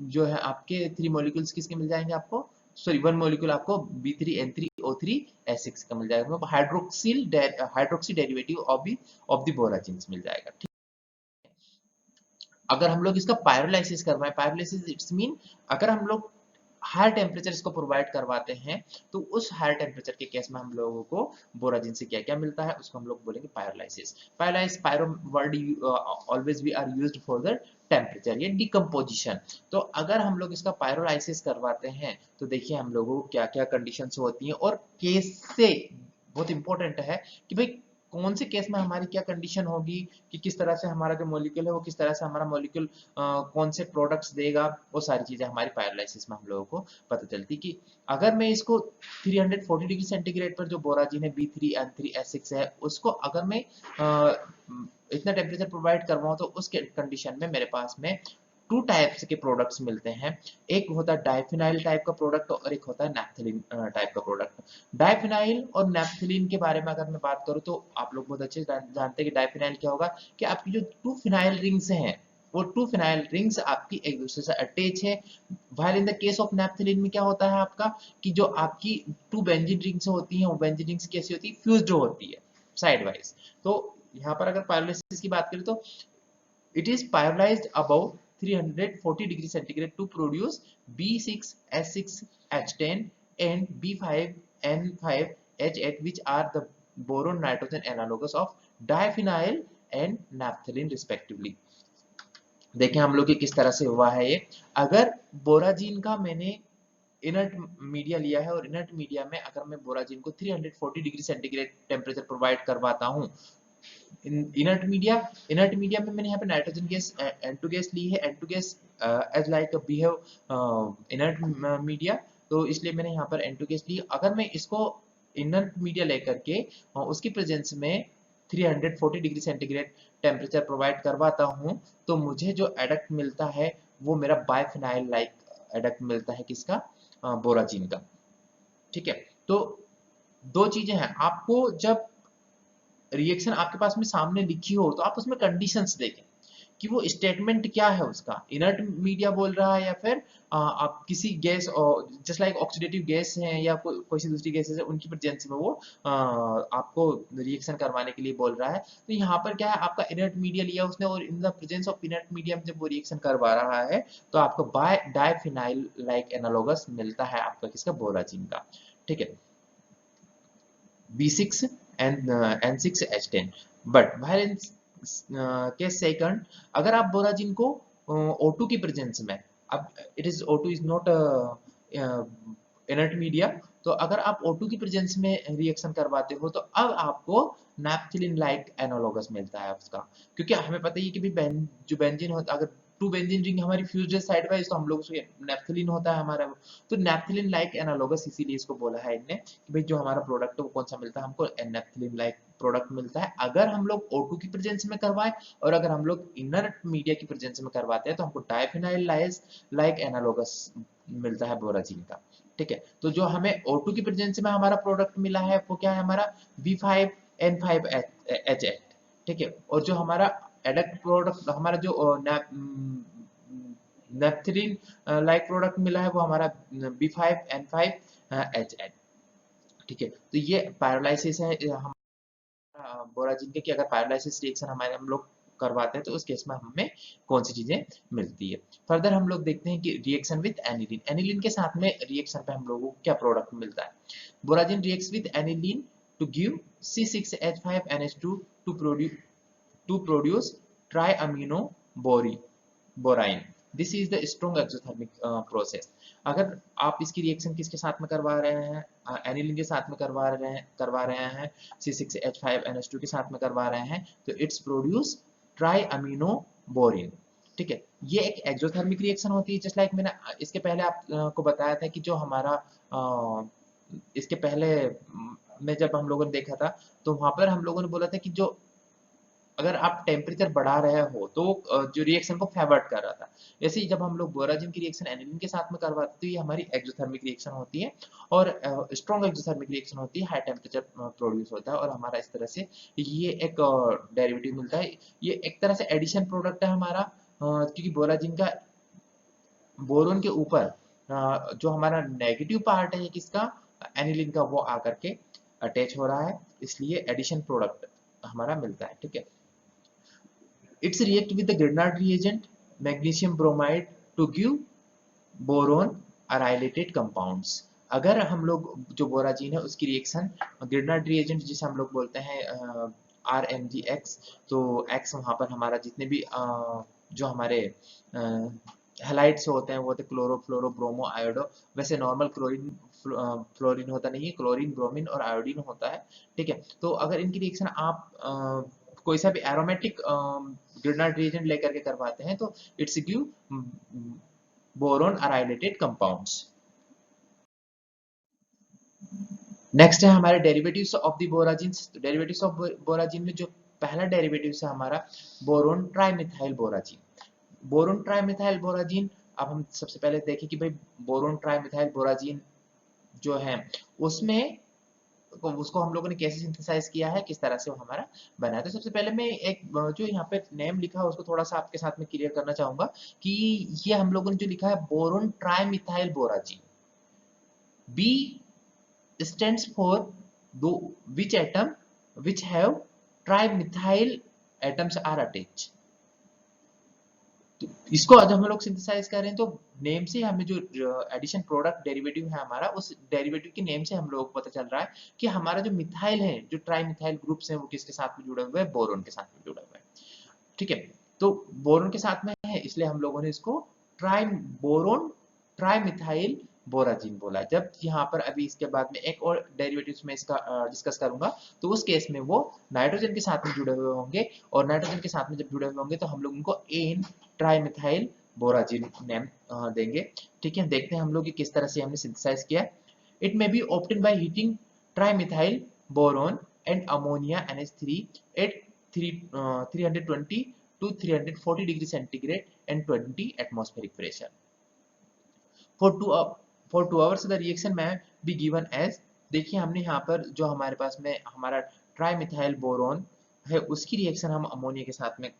जो है आपके 3 मॉलिक्यूल्स किसके मिल जाएंगे आपको, सॉरी 1 मॉलिक्यूल आपको B3N3O3S6 का मिल जाएगा, मतलब हाइड्रोक्सी डेरिवेटिव ऑफ द बोराजिन्स मिल जाएगा। ठीक, अगर हम लोग इसका पायरोलाइसिस करवाएं, पायरोलाइसिस इट्स मीन अगर हम लोग हायर टेम्परेचर इसको प्रोवाइड करवाते हैं, तो उस हायर टेम्परेचर के केस में हम लोगों को बोराजिन से क्या क्या मिलता है उसको हम लोग बोलेंगे pyrolysis. Pyro word always we are used for the temperature या डिकम्पोजिशन। तो अगर हम लोग इसका पायरोलाइसिस करवाते हैं तो देखिए हम लोगों को क्या क्या कंडीशंस होती हैं, और केस से बहुत इंपॉर्टेंट है कि भाई कौन से केस में हमारी क्या कंडीशन होगी, कि किस तरह से हमारा जो मॉलिक्यूल है वो किस तरह से हमारा मॉलिक्यूल कौन से प्रोडक्ट्स देगा, वो सारी चीजें हमारी पायरोलाइसिस में हम लोगों को पता चलती। कि अगर मैं इसको 340 डिग्री सेंटीग्रेड पर जो बोराजिन है B3N3S6 है, उसको अगर मैं इतना टेम्परेचर प्रोवाइड करवाऊं, तो उस कंडीशन में मेरे पास में 2 टाइप्स के प्रोडक्ट्स मिलते हैं। एक होता है डाइफिनाइल टाइप का प्रोडक्ट, और एक होता है नैप्थेलिन टाइप का प्रोडक्ट। डाइफिनाइल और नैप्थेलिन के बारे में अगर मैं बात करूं, तो आप लोग बहुत अच्छे से जानते हैं कि डाइफिनाइल क्या होगा, कि आपकी जो 2 फिनाइल रिंग्स हैं, वो 2 फिनाइल रिंग्स आपकी एक दूसरे से अटैच है। While in the case of naphthalene में क्या होता है आपका, कि जो आपकी 2 बेंजीन रिंग्स होती हैं, वो बेंजीन रिंग्स कैसी होती है, फ्यूज्ड होती है साइड वाइज। तो यहाँ पर अगर पायरोलाइसिस की बात करें, तो it is pyrolyzed above 340 degree centigrade to produce B6S6H10 and B5N5H8, which are the boron nitrogen analogues of diphenyl and naphthalene respectively। देखें हम लोग की किस तरह से हुआ है ये। अगर बोराजीन का मैंने इनर्ट मीडिया लिया है, और इनर्ट मीडिया में अगर मैं बोराजीन को 340 डिग्री सेंटीग्रेड टेम्परेचर प्रोवाइड करवाता हूँ, इनर्ट मीडिया में मैंने यहाँ पे नाइट्रोजन गैस N2 गैस ली है, N2 gas as like behave inert media, तो इसलिए मैंने यहाँ पर N2 गैस ली। अगर मैं इसको इनर्ट मीडिया लेकर के उसकी प्रेजेंस में 340 डिग्री सेंटीग्रेड टेम्परेचर प्रोवाइड करवाता हूँ, तो मुझे जो एडक्ट मिलता है वो मेरा बाइफिनाइल लाइक एडक्ट मिलता है, किसका, बोराजीन का। ठीक है, तो 2 चीजें हैं, आपको जब रिएक्शन आपके पास में सामने लिखी हो, तो आप उसमें कंडीशंस देखें कि वो स्टेटमेंट क्या है उसका, इनर्ट मीडिया बोल रहा है या फिर आप किसी gas, just like oxidative gas है या कोई सी दूसरी गैसेस है, उनकी प्रेजेंस में वो आपको रिएक्शन करवाने के लिए बोल रहा है। तो यहाँ पर क्या है, आपका इनर्ट मीडिया लिया उसने, और in the presence of inert medium जब वो रिएक्शन करवा रहा है, तो आपको डाइफिनाइल लाइक एनालोगस मिलता है आपका, किसका, बोराजिन का। ठीक है, B6 and N6H10। But while in case second, अगर आप बोराजिन को O2 की प्रेजेंस में, अब it is O2 is not inert media, तो अगर आप O2 की प्रेजेंस में रिएक्शन करवाते हो, तो अब आपको नैप्थेलिन लाइक एनालोगस मिलता है उसका। क्योंकि हमें पता ही है कि भी जो बेंजीन होता, अगर 2 बेंजीन रिंग हमारी फ्यूज्ड है साइड वाइज, तो हम लोग उसको नैप्थेलिन होता है हमारा। तो नैप्थेलिन लाइक एनालोगस इसीलिए इसको बोला है इनने, कि भाई जो हमारा प्रोडक्ट है वो कौन सा मिलता है हमको, नैप्थेलिन लाइक प्रोडक्ट मिलता है अगर हम लोग O2 की प्रेजेंस में करवाएं, और अगर हम लोग इनर्ट मीडिया की प्रेजेंस में करवाते हैं, तो हमको डाइफिनाइल लाइक एनालोगस मिलता है बोराजिन का। ठीक है, तो जो हमें O2 की प्रेजेंस में हमारा प्रोडक्ट मिला है वो क्या है, हमारा B5N5H8। ठीक है, और जो हमारा एडक्ट प्रोडक्ट, हमारा जो नेपथलीन लाइक प्रोडक्ट मिला है, वो हमारा B5N5H8। ठीक है, तो ये पायरोलाइसिस है हमारा बोराजिन के, कि अगर पायरोलाइसिस रिएक्शन हमारे हम लोग करवाते हैं, तो उस केस में हमें कौन सी चीजें मिलती है। फर्दर हम लोग देखते हैं कि रिएक्शन विद एनिलीन, एनिलीन के साथ में रिएक्शन पे हम लोगों को क्या प्रोडक्ट मिलता है। Borazine reacts with aniline to give C6H5NH2 to produce triamino borine। This is the strong exothermic process. अगर आप इसकी रिएक्शन किसके साथ में करवा रहे हैं, एनिलीन के साथ में करवा रहे हैं, C6H5NH2 के साथ में करवा रहे हैं, तो इट्स प्रोड्यूस ट्राइअमीनो बोरिन। ठीक है, ये एक एक्सोथर्मिक रिएक्शन होती है, जस्ट लाइक मैंने इसके पहले आपको बताया था कि जो हमारा इसके पहले में जब हम लोगों ने देखा था, तो वहां पर हम लोगों ने बोला था कि जो अगर आप टेम्परेचर बढ़ा रहे हो तो जो रिएक्शन को फेवर्ट कर रहा था। जैसे ही जब हम लोग बोराजिन की रिएक्शन एनिलीन के साथ में करवाते हैं तो ये हमारी एक्सोथर्मिक रिएक्शन होती है और स्ट्रॉन्ग एक्सोथर्मिक रिएक्शन होती है, हाई टेम्परेचर प्रोड्यूस होता है और हमारा इस तरह से ये एक डेरिवेटिव मिलता है। ये एक तरह से एडिशन प्रोडक्ट है हमारा, क्योंकि बोराजिन का बोरोन के ऊपर जो हमारा नेगेटिव पार्ट है किसका, एनिलीन का, वो आकर के अटैच हो रहा है, इसलिए एडिशन प्रोडक्ट हमारा मिलता है। ठीक है, it's react with the Grignard reagent magnesium bromide to give boron arylated compounds. अगर हम लोग जो बोराजीन है उसकी रिएक्शन ग्रिग्नार्ड रिएजेंट जिसे हम लोग बोलते हैं RMgX, तो X वहाँ पर हमारा जितने भी जो हमारे हेलाइड्स होते हैं वो होते क्लोरो फ्लोरो ब्रोमो आयोडो। वैसे नॉर्मल क्लोरीन फ्लोरीन होता नहीं है, क्लोरीन ब्रोमीन और आयोडीन होता है। ठीक है, तो अगर इनकी रिएक्शन आप कोई सा भी एरोमेटिक ग्रिग्नार्ड रिएजेंट लेकर के करवाते हैं तो it's give boron arylated compounds. Next है हमारे डेरिवेटिव्स ऑफ द बोराजीन्स। तो डेरिवेटिव्स ऑफ बोराजीन में जो पहला डेरिवेटिव है हमारा बोरोन ट्राइमिथाइल बोराजीन। बोरोन ट्राइमिथाइल बोराजीन, अब हम सबसे पहले देखें कि भाई बोरोन ट्राइमिथाइल बोराजीन जो है उसमें उसको हम लोगों ने कैसे सिंथेसाइज किया है, किस तरह से वो हमारा बना है। तो सबसे पहले मैं एक जो यहाँ पे नेम लिखा है उसको थोड़ा सा आपके साथ में क्लियर करना चाहूंगा कि ये हम लोगों ने जो लिखा है boron trimethyl borazine, B stands for the which atom which have trimethyl atoms are attached। तो इसको जब हम लोग सिंथेसाइज कर रहे हैं तो नेम से हमें जो एडिशन प्रोडक्ट डेरिवेटिव है हमारा, उस डेरिवेटिव के नेम से हम लोगों को पता चल रहा है कि हमारा जो मिथाइल है, जो ट्राइमिथाइल ग्रुप्स हैं वो किसके साथ में जुड़े हुए हैं, बोरोन के साथ में जुड़ा हुआ है। ठीक है, तो बोरोन के साथ में है इसलिए हम लोगों ने इसको ट्राई बोरोन ट्राइमिथाइल बोराजीन बोला। जब यहाँ पर अभी इसके बाद में एक और डेरिवेटिव में इसका डिस्कस करूंगा तो उस केस में वो नाइट्रोजन के साथ में जुड़े हुए होंगे और नाइट्रोजन के साथ में जब जुड़े हुए होंगे तो हम लोग उनको एन ट्राइमिथाइल बोराजीन नेम देंगे। ठीक है, देखते हैं हम लोग किस तरह से हमने सिंथेसाइज किया। It may B obtain by heating trimethyl boron and ammonia NH3 at 320 to 340 degree centigrade and 20 atmospheric pressure. For 2 hours the reaction may be given as, देखिए हमने यहाँ पर जो हमारे पास में हमारा ट्राइमिथाइल बोरोन है उसकी रिएक्शन हम अमोनिया के साथ में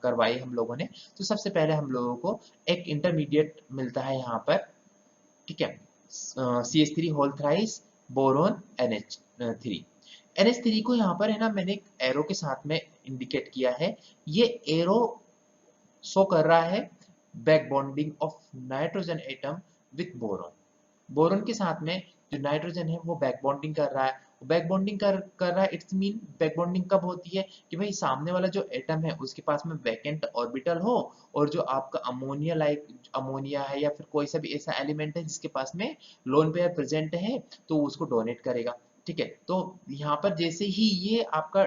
करवाई हम लोगों ने। तो सबसे पहले हम लोगों को एक इंटरमीडिएट मिलता है यहाँ पर। ठीक है, CH3 whole thrice boron NH3। NH3 को यहाँ पर है ना मैंने एक एरो के साथ में इंडिकेट किया है। ये एरो शो कर रहा है back bonding of nitrogen atom with boron. Boron के साथ में जो नाइट्रोजन है वो बैक बॉन्डिंग कर रहा है। बैक बॉन्डिंग कर रहा है, इट्स मीन बैक बॉन्डिंग कब होती है कि भाई सामने वाला जो एटम है उसके पास में वैकेंट ऑर्बिटल हो और जो आपका अमोनिया लाइक अमोनिया है या फिर कोई सा भी ऐसा एलिमेंट है जिसके पास में लोन पेयर प्रेजेंट है तो उसको डोनेट करेगा। ठीक है, तो यहाँ पर जैसे ही ये आपका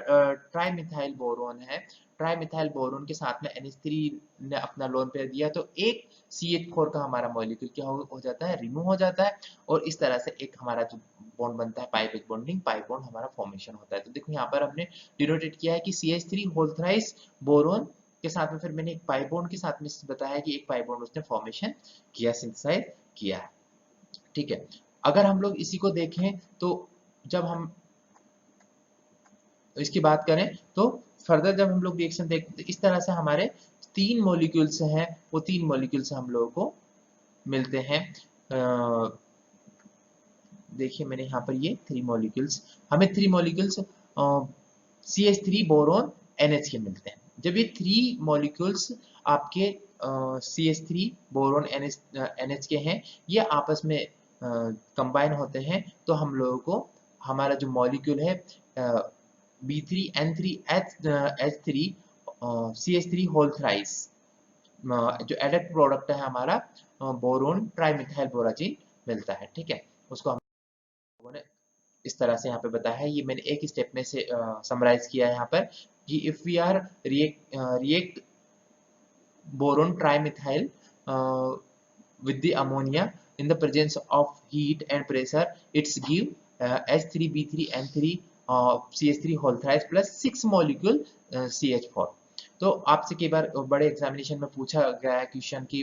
ट्राइमिथाइल बोरोन है, ट्राइमिथाइल बोरोन के साथ में NH3 ने अपना लोन पेयर दिया तो एक CH4 का हमारा मॉलिक्यूल क्या हो जाता है, रिमूव हो जाता है और इस तरह से एक हमारा जो बॉन्ड बनता है पाई बेज बॉन्डिंग, पाई बॉन्ड हमारा फॉर्मेशन होता है। तो देखो यहाँ पर हमने डिनोटेट किया है कि CH3 होल थ्राइस बोरोन के साथ में फिर मैंने एक पाई बॉन्ड के साथ में बताया कि एक पाई बॉन्ड उसने फॉर्मेशन किया, सिंथेसाइज किया है। ठीक है, अगर हम लोग इसी को देखें तो जब हम इसकी बात करें तो फर्दर जब हम लोग रिएक्शन देखते हैं तो इस तरह से हमारे 3 मॉलिक्यूल्स हैं, वो 3 मॉलिक्यूल्स हम लोगों को मिलते हैं। देखिए मैंने यहाँ पर ये 3 मॉलिक्यूल्स, हमें 3 मॉलिक्यूल्स CH3 बोरोन NH के मिलते हैं। जब ये 3 मॉलिक्यूल्स आपके CH3 बोरोन NH के हैं, ये आपस में कंबाइन होते हैं तो हम लोगों को हमारा जो मॉलिक्यूल है B3N3H3 CH3 होल थ्राइस, जो एडेक्ट प्रोडक्ट है हमारा बोरोन ट्राइमिथाइल बोराजीन मिलता है। ठीक है, उसको हम लोगों ने इस तरह से यहाँ पे बताया है। ये मैंने एक स्टेप में से समराइज किया है यहाँ पर कि if we are react boron trimethyl with the ammonia in the presence of heat and pressure, it's give H3B3N3 CH3 whole thrice plus 6 molecule CH4। तो आपसे कई बार बड़े एग्जामिनेशन में पूछा गया है क्वेश्चन कि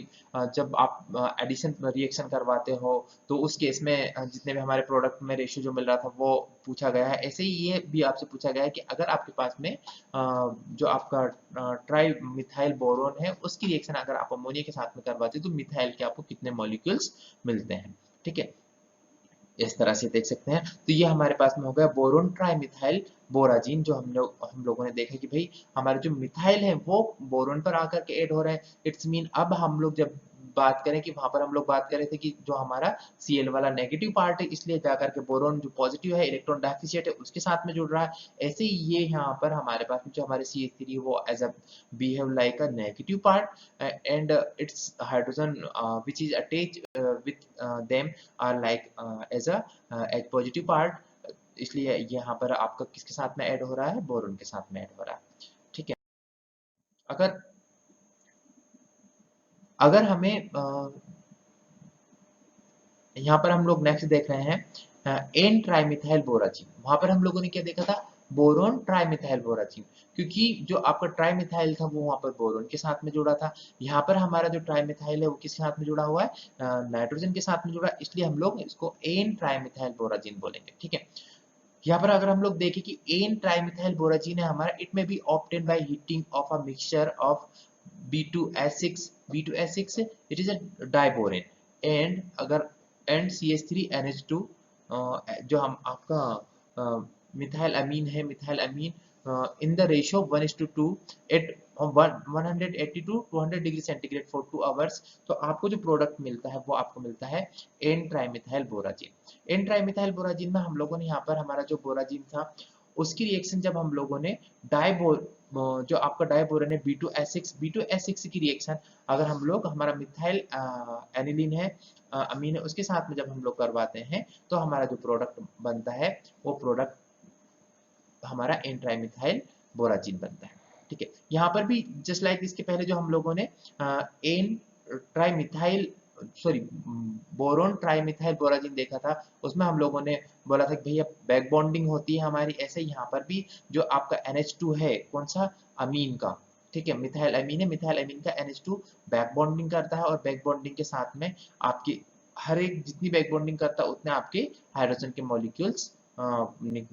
जब आप एडिशन रिएक्शन करवाते हो तो उस केस में जितने भी हमारे प्रोडक्ट में रेशियो जो मिल रहा था वो पूछा गया है। ऐसे ही ये भी आपसे पूछा गया है कि अगर आपके पास में जो आपका ट्राई मिथाइल बोरोन है उसकी रिएक्शन अगर आप अमोनिया के साथ में करवाते हो तो मिथाइल के आपको कितने मॉलिक्यूल्स मिलते हैं। ठीक है, इस तरह से देख सकते हैं। तो ये हमारे पास में हो गया बोरोन ट्राइमिथाइल बोराजीन, जो हम लोगों ने देखा कि भाई हमारे जो मिथाइल है वो बोरोन पर आकर के ऐड हो रहे हैं। इट्स मीन अब हम लोग जब बात करें कि वहां पर हम लोग बात कर रहे थे कि जो हमारा Cl वाला नेगेटिव पार्ट है इसलिए जाकर के बोरोन जो पॉजिटिव है इलेक्ट्रॉन डेफिशिएट है उसके साथ में जुड़ रहा है। ऐसे ही ये यहाँ पर हमारे पास जो हमारे CH3 वो as a behave like a negative part and it's hydrogen which is attached with them are like as a H positive part. इसलिए यहाँ पर आपका किसके साथ में ऐड हो रहा है, बोरोन के साथ में ऐड हो रहा है। ठीक है, अगर अगर हमें यहाँ पर हम लोग नेक्स्ट देख रहे हैं एन ट्राइमिथाइल बोराजीन। वहां पर हम लोगों ने क्या देखा था, बोरोन ट्राइमिथाइल बोराजीन, क्योंकि जो आपका ट्राइमिथाइल था वो वहां पर बोरोन के साथ में जुड़ा था। यहाँ पर हमारा जो ट्राइमिथाइल है वो किसके साथ में जुड़ा हुआ है, नाइट्रोजन के साथ में जुड़ा, इसलिए हम लोग इसको एन ट्राइमिथाइल बोराजीन बोलेंगे। ठीक है, यहाँ पर अगर हम लोग देखें कि एन ट्राइमिथाइल बोराजीन है हमारा, it may be obtain by heating of a mixture of B2S6 B2S6 it is a diborane and अगर एंड CH3NH2 जो हम आपका मिथाइल अमीन है, methyl amine in the ratio 1:2 at 180 to 200 degree centigrade for 2 hours. तो आपको जो प्रोडक्ट मिलता है वो आपको मिलता है एन ट्राइमिथाइल बोराजीन। एन ट्राइमिथाइल बोराजीन में हम लोगों ने यहाँ पर हमारा जो बोराजीन था उसकी रिएक्शन जब हम लोगों ने डाइबोर जो आपका डाइबोरन है B2S6 की रिएक्शन अगर हम लोग हमारा मिथाइल एनिलीन है अमीन है उसके साथ में जब हम लोग करवाते हैं तो हमारा जो प्रोडक्ट बनता है वो प्रोडक्ट हमारा एन ट्राइमिथाइल बोराजीन बनता है। ठीक है, यहाँ पर भी जस्ट लाइक इसके पहले जो हम लोगों ने N trimethyl sorry boron trimethyl borazine देखा था उसमें हम लोगों ने बोला था कि भैया बैक बॉन्डिंग होती है हमारी। ऐसे ही यहाँ पर भी जो आपका NH2 है कौन सा, अमीन का, ठीक है, मिथाइल अमीन है, मिथाइल अमीन का NH2 बैक बॉन्डिंग करता है और बैक बॉन्डिंग के साथ में आपकी हर एक जितनी बैक बॉन्डिंग करता है उतने आपके हाइड्रोजन के मॉलिक्यूल्स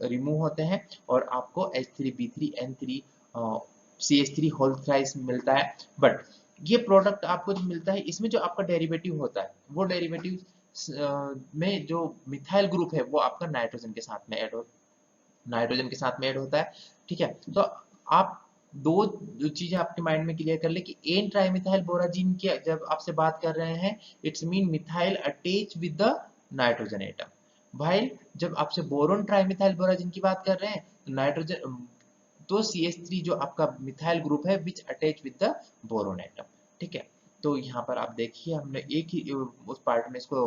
रिमूव होते हैं और आपको H3B3N3 CH3 होल थ्राइस मिलता है। बट ये प्रोडक्ट आपको जो मिलता है इसमें जो आपका डेरिवेटिव होता है वो डेरिवेटिव में जो मिथाइल ग्रुप है वो आपका नाइट्रोजन के साथ में ऐड होता है। ठीक है, तो आप दो जो चीजें आपके माइंड में क्लियर कर ले कि एन ट्राइमिथाइल बोराजीन की जब आपसे बात कर रहे हैं it's mean methyl attach with the nitrogen atom. भाई जब आपसे बोरोन ट्राइमिथाइल बोराजीन की बात कर रहे हैं तो नाइट्रोजन तो CH3 जो आपका मिथाइल ग्रुप है which attach with the boron atom. ठीक है, तो यहाँ पर आप देखिए हमने एक ही उस पार्ट में इसको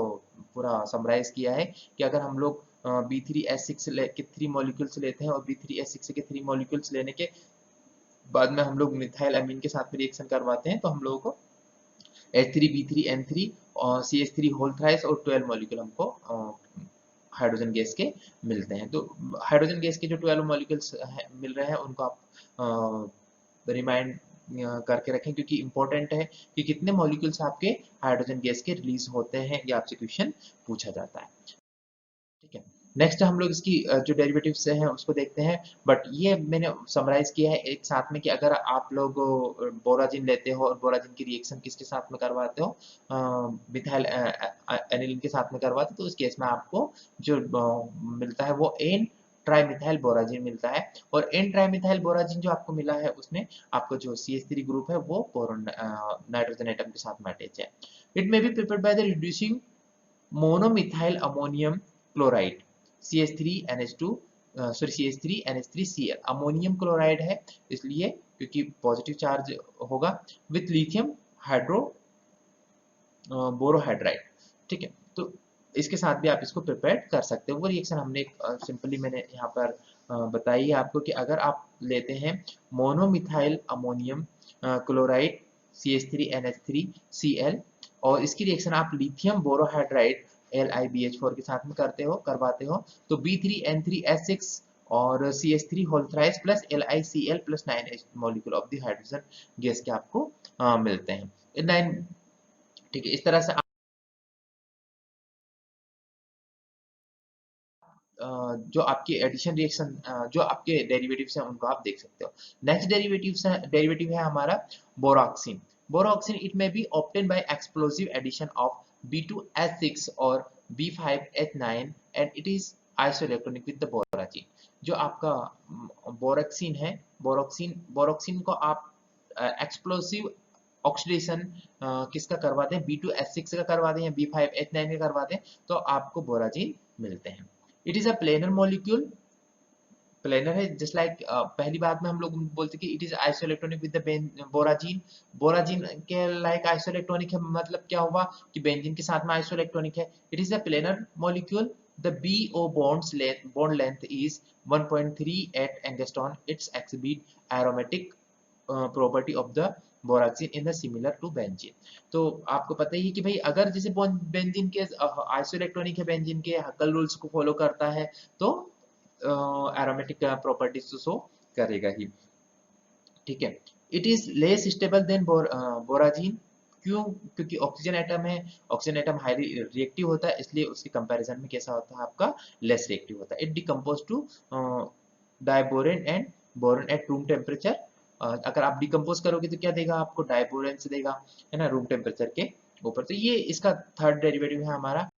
पूरा समराइज किया है कि अगर हम लोग B3S6 के 3 मॉलिक्यूल्स लेते हैं और B3S6 के 3 मॉलिक्यूल्स लेने के बाद में हम लोग मिथाइल अमीन के साथ में रिएक्शन करवाते हैं तो हम लोगों को H3B3N3 और CH3 होल थ्राइस और 12 मॉलिक्यूल हमको हाइड्रोजन गैस के मिलते हैं। तो हाइड्रोजन गैस के जो 12 मॉलिक्यूल्स मिल रहे हैं उनको आप रिमाइंड करके रखें क्योंकि इंपॉर्टेंट है कि कितने मॉलिक्यूल्स आपके हाइड्रोजन गैस के रिलीज होते हैं, ये आपसे क्वेश्चन पूछा जाता है। ठीक है, नेक्स्ट हम लोग इसकी जो डेरिवेटिव्स हैं उसको देखते हैं। बट ये मैंने समराइज किया है एक साथ में कि अगर आप लोग बोराजिन लेते हो और बोराजिन की रिएक्शन किसके साथ में करवाते हो, मिथाइल एनिलीन के साथ में करवाते हो तो उस केस में आपको जो मिलता है वो एन ट्राइमिथाइल बोराजिन मिलता है। और एन ट्राइमिथाइल बोराजिन जो आपको मिला है उसमें आपको जो CH3 ग्रुप है वो बोरोन नाइट्रोजन एटम के साथ में अटैच है। It may be prepared by the reducing monomethyl ammonium chloride CH3NH2 sorry CH3NH3Cl ammonium chloride है इसलिए क्योंकि पॉजिटिव चार्ज होगा विथ लिथियम हाइड्रो बोरोहाइड्राइड। ठीक है, तो इसके साथ भी आप इसको प्रिपेयर कर सकते हो। वो रिएक्शन हमने सिंपली मैंने यहाँ पर बताई है आपको कि अगर आप लेते हैं मोनोमिथाइल अमोनियम क्लोराइड CH3NH3Cl और इसकी रिएक्शन आप लिथियम बोरोहाइड्राइड LiBH4 के साथ में करवाते हो तो B3N3S6 और CH3 whole thrice plus LiCl plus 9H molecule of the hydrogen gas के आपको मिलते हैं 9। ठीक है, इस तरह से जो आपकी एडिशन रिएक्शन जो आपके डेरिवेटिव्स हैं उनको आप देख सकते हो। नेक्स्ट डेरिवेटिव है हमारा boroxine. Boroxine it may be obtain by explosive addition of B2H6 और B5H9 and it is isoelectronic with the borazine. जो आपका बोरॉक्सिन है, बोरॉक्सिन को आप एक्सप्लोसिव ऑक्सीडेशन किसका करवाते हैं, B2H6 का करवाते हैं या B5H9 का करवाते हैं, तो आपको बोराजिन मिलते हैं। It is a planar molecule, planar है जस्ट लाइक पहली बात में हम लोग बोलते कि it is isoelectronic with the borazine. Borazine के लाइक आइसोइलेक्ट्रॉनिक है, मतलब क्या हुआ कि बेंजीन के साथ में आइसोइलेक्ट्रॉनिक है। It is a planar molecule, the BO bond length is 1.38 angstrom. It's exhibit aromatic property of the boroxine in the similar to benzene. तो आपको पता ही है कि भाई अगर जैसे बेंजीन के आइसोइलेक्ट्रॉनिक है, बेंजीन के हकल रूल्स को फॉलो करता है तो एरोमेटिक प्रॉपर्टीज तो शो करेगा ही। ठीक है, it is less stable than borazine. क्यों? क्योंकि ऑक्सीजन एटम है, ऑक्सीजन एटम हाईली रिएक्टिव होता है, इसलिए उसके कंपैरिजन में कैसा होता है आपका लेस रिएक्टिव होता है। It decompose to diborane and borane at room temperature. अगर आप डिकम्पोज करोगे तो क्या देगा आपको, डाइबोरेन से देगा, है ना, रूम टेम्परेचर के ऊपर। तो ये इसका थर्ड डेरिवेटिव है हमारा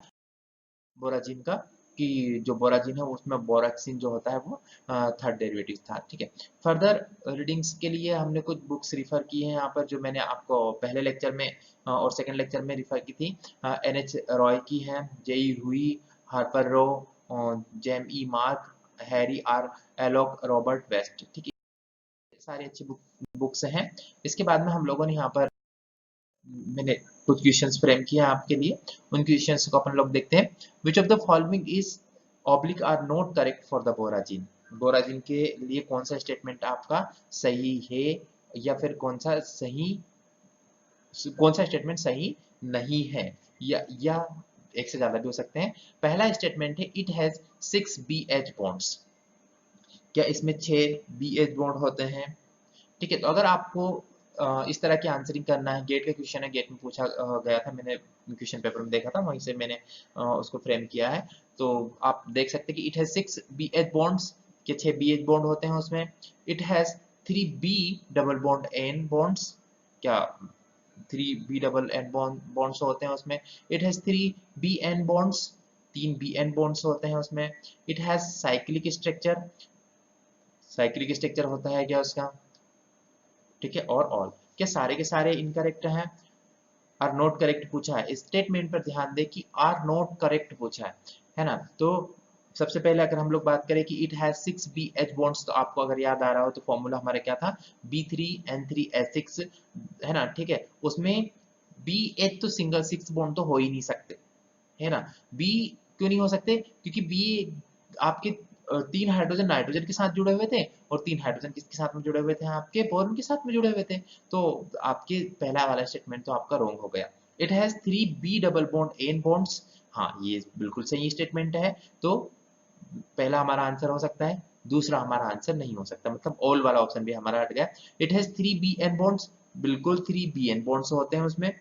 बोराजिन का, कि जो बोराजिन है उसमें बोरॉक्सिन जो होता है वो थर्ड डेरिवेटिव था। ठीक है, फर्दर रीडिंग्स के लिए हमने कुछ बुक्स रिफर की हैं यहाँ पर, जो मैंने आपको पहले लेक्चर में और सेकंड लेक्चर में रिफर की थी। NH रॉय की है, JE हुई, Harper Row, James Mark, Harry R Allcock, Robert West. ठीक है, सारी अच्छी बुक्स हैं। इसके बाद में हम लोगों ने यहाँ पर मैंने कुछ क्वेश्चंस फ्रेम किया आपके लिए, उन क्वेश्चंस को अपन लोग देखते हैं। Which of the following is oblique or not correct for the borazine. Borazine के लिए कौन सा स्टेटमेंट आपका सही है, या फिर कौन सा स्टेटमेंट सही नहीं है, या एक से ज्यादा भी हो सकते हैं। पहला स्टेटमेंट है इट हैज 6 BH बॉन्ड्स। क्या इसमें 6 BH बॉन्ड होते हैं? ठीक है, तो अगर आपको इस तरह की आंसरिंग करना है, गेट का क्वेश्चन है, गेट में पूछा गया था, मैंने क्वेश्चन पेपर में देखा था, वहीं से मैंने उसको फ्रेम किया है। तो आप देख सकते हैं कि इट हैज 6 BH बॉन्ड्स, के 6 BH बॉन्ड होते हैं उसमें। It has 3 B double bond N bonds, क्या 3 B डबल N बॉन्ड्स होते हैं उसमें। It has 3 BN bonds, 3 BN bonds होते हैं उसमें। It has cyclic structure, cyclic structure होता है क्या उसका। ठीक है, और ऑल, क्या सारे के सारे इनकरेक्ट हैं? आर नॉट करेक्ट पूछा है, स्टेटमेंट पर ध्यान दे कि आर नॉट करेक्ट पूछा है ना। तो सबसे पहले अगर हम लोग बात करें कि इट हैज 6 BH बॉन्ड्स, तो आपको अगर याद आ रहा हो तो फॉर्मूला हमारा क्या था, B3N3H6, है ना। ठीक है, उसमें BH तो सिंगल 6 बॉन्ड तो हो ही नहीं सकते, है ना। बी क्यों नहीं हो सकते, क्योंकि बी आपके 3 हाइड्रोजन नाइट्रोजन के साथ जुड़े हुए थे, और 3 हाइड्रोजन किसके साथ में जुड़े हुए थे, आपके बोरॉन के साथ में जुड़े हुए थे। तो आपके पहला वाला स्टेटमेंट तो आपका रॉन्ग हो गया। It has 3 B double bond N bonds, हाँ ये बिल्कुल सही स्टेटमेंट है। तो पहला हमारा आंसर हो सकता है, दूसरा हमारा आंसर नहीं हो सकता, मतलब ऑल वाला ऑप्शन भी हमारा हट गया। इट हैज 3 BN बॉन्ड्स, बिल्कुल 3 BN बॉन्ड्स होते हैं उसमें।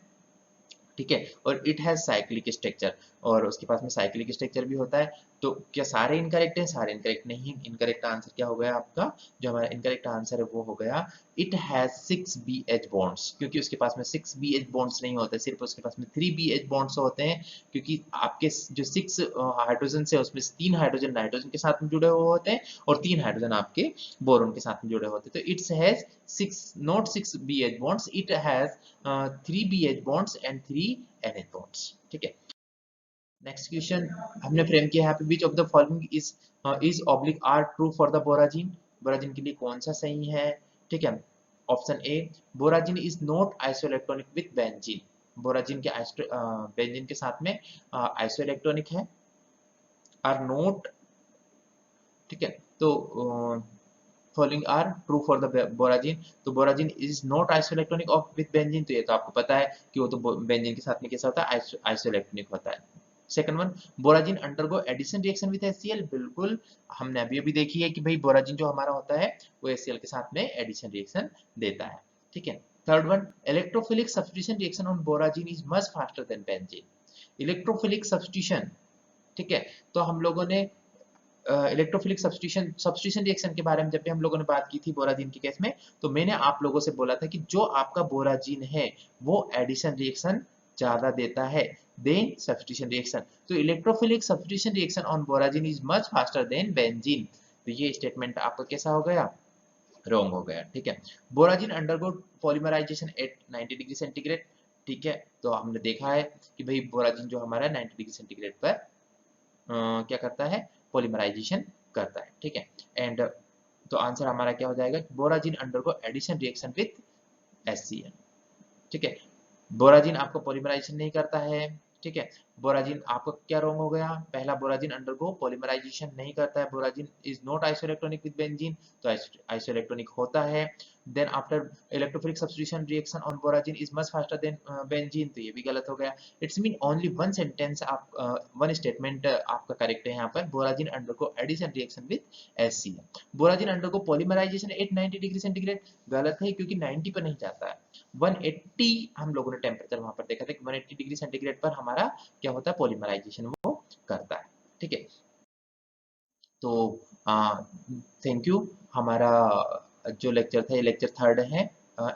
ठीक है, और इट हैज साइक्लिक स्ट्रक्चर, और उसके पास में साइक्लिक स्ट्रक्चर भी होता है। तो क्या सारे इनकरेक्ट हैं? सारे इनकरेक्ट नहीं। इनकरेक्ट आंसर क्या हो गया आपका, जो हमारा इनकरेक्ट आंसर है वो हो गया इट हैज 6 BH बॉन्ड्स, क्योंकि उसके पास में 6 BH बॉन्ड्स नहीं होते, सिर्फ उसके पास में 3 BH बॉन्ड्स होते हैं। क्योंकि आपके जो 6 हाइड्रोजन से उसमें 3 हाइड्रोजन नाइट्रोजन के साथ में जुड़े हुए होते हैं, और 3 हाइड्रोजन आपके बोरोन के साथ में जुड़े होते हैं। तो it's has 6 not 6 BH bonds, it has 3 BH bonds and 3 NH bonds. ठीक है, नेक्स्ट क्वेश्चन हमने फ्रेम किया है यहाँ पे, which of the following is oblique or true for the borazine. Borazine के लिए कौन सा सही है? ठीक है, option A, borazine is not isoelectronic with benzene. Borazine के बेंजीन के साथ में आइसोइलेक्ट्रॉनिक है, आर नॉट। ठीक है, तो following are true for the borazine. तो borazine is not isoelectronic of with benzene, तो ये तो आपको पता है कि वो तो बेंजीन के साथ में कैसा होता है, आइसोइलेक्ट्रॉनिक होता है। Second one, borazine undergo addition reaction with HCl, बिल्कुल हमने अभी देखी है कि भाई बोराजिन जो हमारा होता है वो HCl के साथ में एडिशन रिएक्शन देता है, ठीक है। Third one, electrophilic substitution reaction on borazine is much faster than benzene. Electrophilic substitution, ठीक है, तो हम लोगों ने इलेक्ट्रोफिलिक सब्स्टिट्यूशन रिएक्शन के बारे में जब भी हम लोगों ने बात की थी बोराजिन के केस में, तो मैंने आप लोगों से बोला था कि जो आपका बोराजिन है वो एडिशन रिएक्शन ज्यादा देता है देन सब्स्टिट्यूशन रिएक्शन। तो electrophilic substitution reaction on borazine is much faster than benzene. तो ये स्टेटमेंट आपका कैसा हो गया, रॉन्ग हो गया, ठीक है। Borazine undergo polymerisation at 90 degree centigrade, ठीक है, तो हमने देखा है कि भाई बोराजिन जो हमारा 90 डिग्री सेंटीग्रेड पर क्या करता है, पॉलीमराइजेशन करता है, ठीक है। एंड तो आंसर हमारा क्या हो जाएगा, borazine undergo addition reaction with HCl, ठीक है। बोराजिन आपको पॉलीमराइजेशन नहीं करता है, ठीक है। बोराजिन आपको क्या रॉन्ग हो गया, पहला बोराजिन अंडरगो पॉलीमराइजेशन नहीं करता है, borazine is not isoelectronic with benzene, तो आइसोइलेक्ट्रॉनिक होता है। Then after electrophilic substitution reaction on borazine is much faster than benzene, तो ये भी गलत हो गया। It's mean only one sentence आप वन स्टेटमेंट आपका करेक्ट है यहाँ पर, borazine undergo addition reaction with HCl। Borazine undergo polymerisation at 90 degree centigrade, गलत है क्योंकि 90 पर नहीं जाता है, 180 हम लोगों ने टेम्परेचर वहां पर देखा था कि 180 डिग्री सेंटीग्रेड पर हमारा क्या होता है, पॉलीमराइजेशन वो करता है, ठीक है। तो थैंक यू, हमारा जो लेक्चर था ये लेक्चर थर्ड है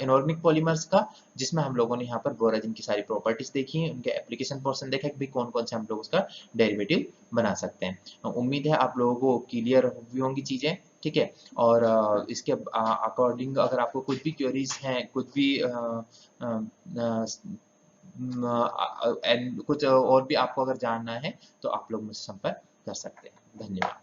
इनऑर्गेनिक पॉलीमर्स का, जिसमें हम लोगों ने यहाँ पर बोराजिन की सारी प्रॉपर्टीज देखी हैं, उनके एप्लीकेशन पोर्शन देखा कि भाई कौन कौन से हम लोग उसका डेरिवेटिव बना सकते हैं। उम्मीद है आप लोगों को क्लियर हुई होंगी चीजें, ठीक है। और इसके अकॉर्डिंग अगर आपको कुछ भी क्वेरीज हैं, कुछ भी कुछ और भी आपको अगर जानना है तो आप लोग मुझसे संपर्क कर सकते हैं। धन्यवाद।